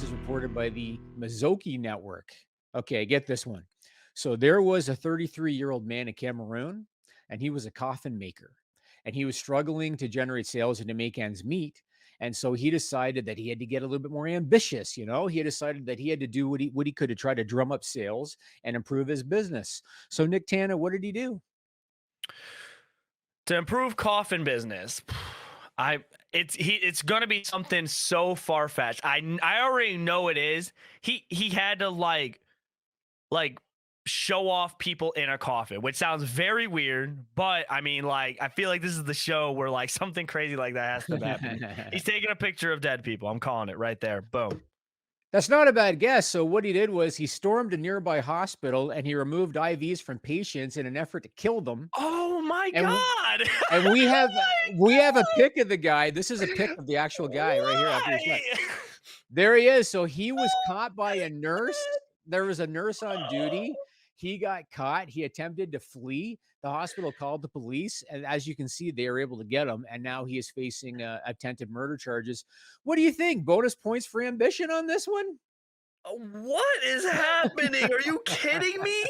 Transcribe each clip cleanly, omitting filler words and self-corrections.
This is reported by the Mazoki Network. Okay, get this one. So there was a 33-year-old man in Cameroon, and he was a coffin maker, and he was struggling to generate sales and to make ends meet. And so he decided that he had to get a little bit more ambitious. He decided that he had to do what he could to try to drum up sales and improve his business. So Nicktana, what did he do? To improve coffin business. I it's gonna be something so far fetched. I already know it is. He had to like show off people in a coffin, which sounds very weird, but I mean, like, I feel like this is the show where like something crazy like that has to happen. He's taking a picture of dead people. I'm calling it right there. Boom. That's not a bad guess. So what he did was he stormed a nearby hospital and he removed IVs from patients in an effort to kill them. Oh my And god. and we Oh have my we have a pic of the guy. This is a pic of the actual guy right here after he's shot. Why? There he is. So he was caught by Oh a nurse. my There was a nurse on duty. god. He got caught. He attempted to flee. The hospital called the police, and as you can see, they were able to get him. And now he is facing attempted murder charges. What do you think? Bonus points for ambition on this one? What is happening? Are you kidding me?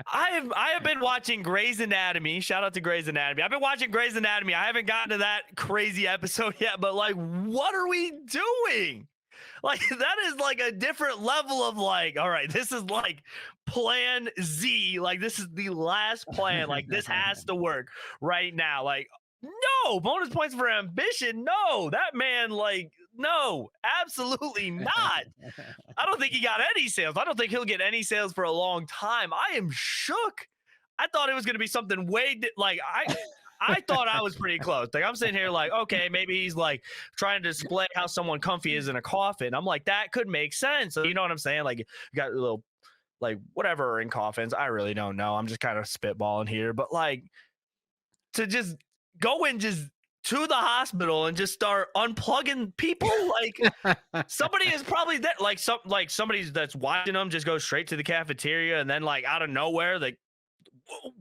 I have been watching Grey's Anatomy. Shout out to Grey's Anatomy. I've been watching Grey's Anatomy. I haven't gotten to that crazy episode yet, but like, what are we doing? Like, that is like a different level of like, all right, this is like plan Z. Like, this is the last plan. Like, this has to work right now. Like, no bonus points for ambition. No, that man, like, no, absolutely not. I don't think he got any sales. I don't think he'll get any sales for a long time. I am shook. I thought it was going to be something like I thought I was pretty close. Like, I'm sitting here like, okay, maybe he's like trying to display how someone comfy is in a coffin. I'm like, that could make sense. So, you know what I'm saying? Like, you got a little like whatever in coffins. I really don't know. I'm just kind of spitballing here, but like to just go and just to the hospital and just start unplugging people like somebody is probably that like somebody that's watching them just go straight to the cafeteria and then like out of nowhere like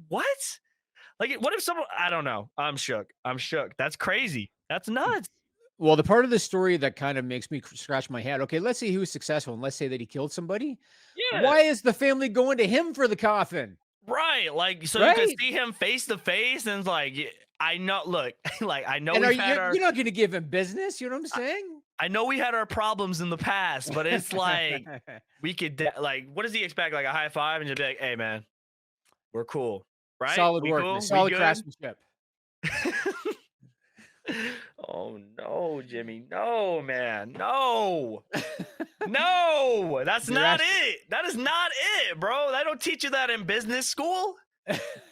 what? Like, what if someone? I don't know. I'm shook. I'm shook. That's crazy. That's nuts. Well, the part of the story that kind of makes me scratch my head. Okay, let's say he was successful and let's say that he killed somebody. Yeah. Why is the family going to him for the coffin? Right. Like, so you could Right? see him face to face and it's like, I know. Look, like I know And are we've you had our. you're not gonna give him business, you know what I'm saying? I know we had our problems in the past, but it's like we could like, what does he expect? Like a high five and just be like, "Hey, man, we're cool, right? Solid We work, man, cool? We solid good?" craftsmanship. Oh no, Jimmy. No, man. No. No. That's Your not ass it. That is not it, bro. They don't teach you that in business school.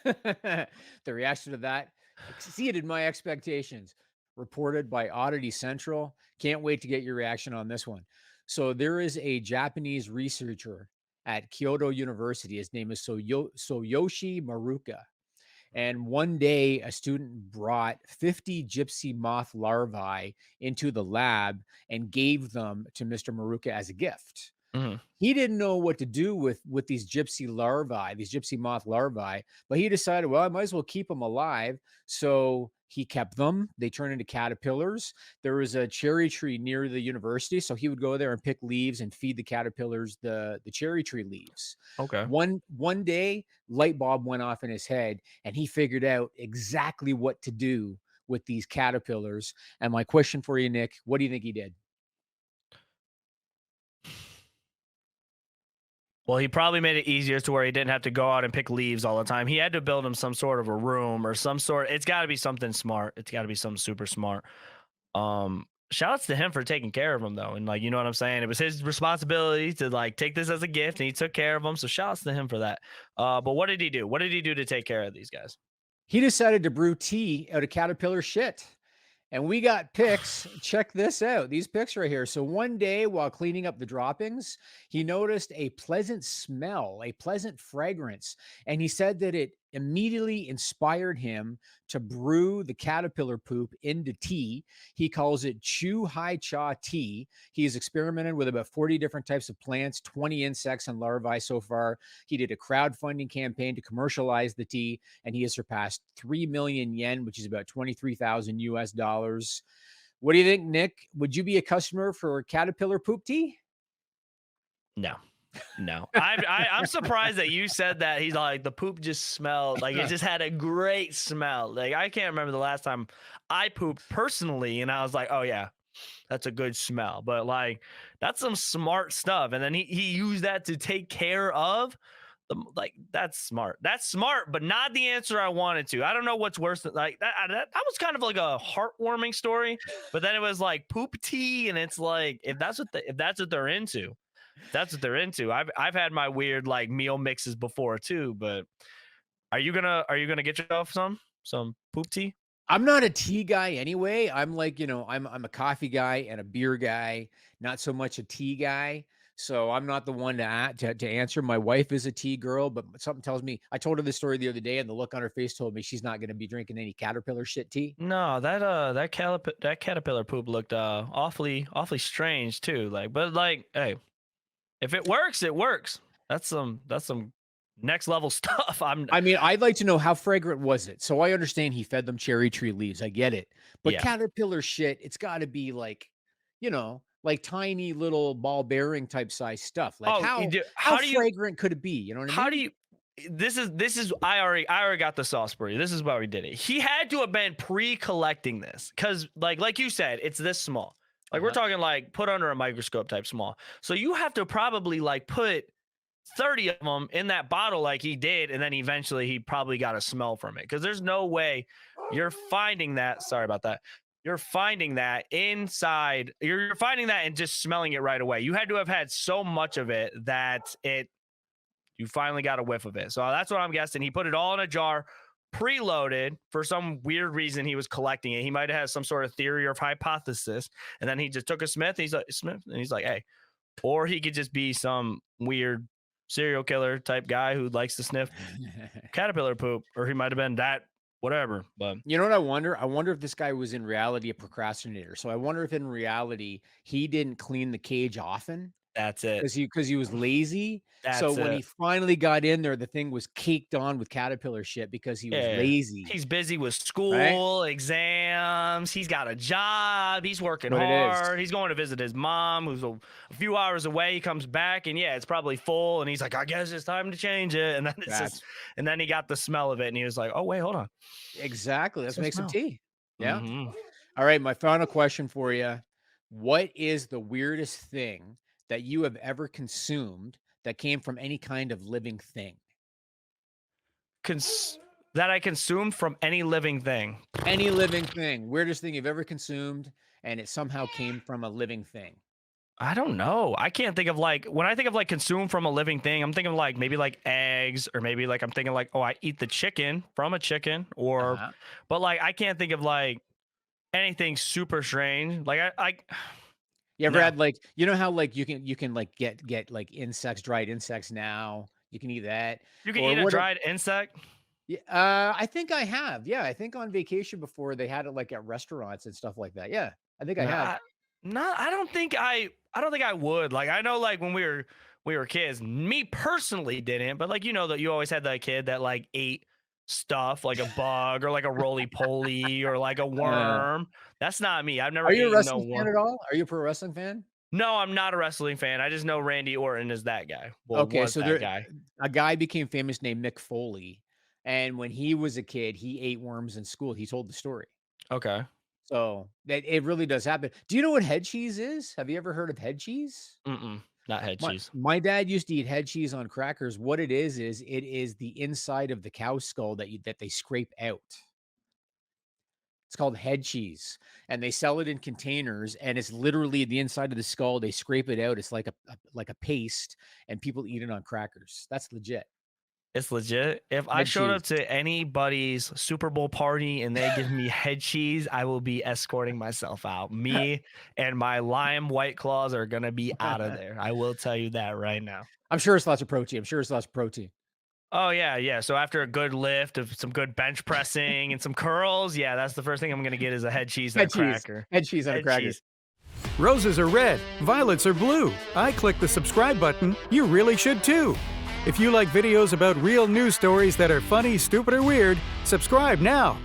The reaction to that exceeded my expectations. Reported by Oddity Central. Can't wait to get your reaction on this one. So there is a Japanese researcher at Kyoto University. His name is Soyoshi Maruka. And one day, a student brought 50 gypsy moth larvae into the lab and gave them to Mr. Maruka as a gift. Mhm. He didn't know what to do with these gypsy larvae, these gypsy moth larvae, but he decided, well, I might as well keep them alive. So he kept them. They turned into caterpillars. There was a cherry tree near the university, so he would go there and pick leaves and feed the caterpillars the cherry tree leaves. Okay. One day, light bulb went off in his head, and he figured out exactly what to do with these caterpillars. And my question for you, Nick, what do you think he did? Well, he probably made it easier to where he didn't have to go out and pick leaves all the time. He had to build him some sort of a room or some sort. It's got to be something smart. It's got to be something super smart. Shout outs to him for taking care of him though. And like, you know what I'm saying? It was his responsibility to like take this as a gift and he took care of them. So shout outs to him for that. But what did he do? What did he do to take care of these guys? He decided to brew tea out of caterpillar shit. And we got pics. Check this out. These pics right here. So one day while cleaning up the droppings, he noticed a pleasant smell, a pleasant fragrance. And he said that it immediately inspired him to brew the caterpillar poop into tea. He calls it Chu Hai Cha tea. He's experimented with about 40 different types of plants, 20 insects and larvae so far. He did a crowdfunding campaign to commercialize the tea, and he has surpassed 3 million yen, which is about 23,000 US dollars. What do you think, Nick? Would you be a customer for Caterpillar poop tea? No. No, I'm surprised that you said that. He's like, the poop just smelled like it just had a great smell. Like, I can't remember the last time I pooped personally, and I was like, oh yeah, that's a good smell. But like, that's some smart stuff. And then he used that to take care of the, like, that's smart. That's smart, but not the answer I wanted to. I don't know what's worse than like that was kind of like a heartwarming story, but then it was like poop tea, and it's like, if that's what they're into. That's what they're into. I've had my weird like meal mixes before too, but are you gonna get yourself some poop tea? I'm not a tea guy anyway. I'm like, I'm a coffee guy and a beer guy, not so much a tea guy. So I'm not the one to answer. My wife is a tea girl, but something tells me, I told her this story the other day, and the look on her face told me she's not going to be drinking any Caterpillar shit tea. No, that caterpillar poop looked awfully strange too. Like, but like, hey, if it works, it works. That's some next level stuff. I mean, I'd like to know, how fragrant was it? So I understand he fed them cherry tree leaves. I get it. But Yeah. Caterpillar shit, it's got to be like, like tiny little ball bearing type size stuff. Like, how fragrant could it be? You know what I mean? How do you this is I already got the sauce for you. This is why we did it. He had to have been pre-collecting this, because like you said, it's this small. Like, we're talking like put under a microscope type small. So you have to probably like put 30 of them in that bottle like he did, and then eventually he probably got a smell from it, because there's no way you're finding that. Sorry about that. You're finding that inside. You're finding that and just smelling it right away. You had to have had so much of it that you finally got a whiff of it. So that's what I'm guessing. He put it all in a jar, preloaded. For some weird reason, he was collecting it. He might have had some sort of theory or hypothesis, and then he just took a Smith. And he's like, hey. Or he could just be some weird serial killer type guy who likes to sniff caterpillar poop, or he might have been that whatever. But you know what I wonder? I wonder if this guy was in reality a procrastinator. So I wonder if in reality he didn't clean the cage often. That's it. Because he was lazy. So when he finally got in there, the thing was caked on with Caterpillar shit because he was lazy. He's busy with school, exams. He's got a job. He's working hard. He's going to visit his mom, who's a few hours away. He comes back, and it's probably full. And he's like, I guess it's time to change it. And then and then he got the smell of it, and he was like, oh wait, hold on. Exactly. Let's make some tea. Yeah. Mm-hmm. All right. My final question for you: what is the weirdest thing that you have ever consumed that came from any kind of living thing? That I consumed from any living thing. Any living thing. Weirdest thing you've ever consumed, and it somehow came from a living thing. I don't know. I can't think of like, when I think of like consume from a living thing, I'm thinking like maybe like eggs, or maybe like I'm thinking like, oh, I eat the chicken from a chicken, or but like I can't think of like anything super strange. Like you ever had like, you know how like you can like get like insects, dried insects now? You can eat that. You can eat a dried insect? Yeah, I think I have. Yeah, I think on vacation before they had it like at restaurants and stuff like that. Yeah, I think I have. I don't think I would. Like, I know like when we were kids, me personally didn't, but like, that you always had that kid that like ate stuff like a bug or like a roly-poly or like a worm. That's not me. I've never. Are you a wrestling fan at all? Are you a pro wrestling fan? No, I'm not a wrestling fan. I just know Randy Orton is that guy. Okay, so a guy became famous named Mick Foley, and when he was a kid, he ate worms in school. He told the story. Okay. So that it really does happen. Do you know what head cheese is? Have you ever heard of head cheese? Not head cheese. My dad used to eat head cheese on crackers. What it is it is the inside of the cow skull that they scrape out. It's called head cheese, and they sell it in containers, and it's literally the inside of the skull. They scrape it out. It's like a paste, and people eat it on crackers. That's legit. It's legit. If I showed up to anybody's Super Bowl party and they give me head cheese, I will be escorting myself out. Me and my lime White Claws are going to be out of there. I will tell you that right now. I'm sure it's lots of protein. Oh, yeah. So after a good lift of some good bench pressing and some curls, that's the first thing I'm going to get is a head cheese on a cracker. Head cheese on a cracker. Roses are red, violets are blue. I click the subscribe button. You really should too. If you like videos about real news stories that are funny, stupid, or weird, subscribe now.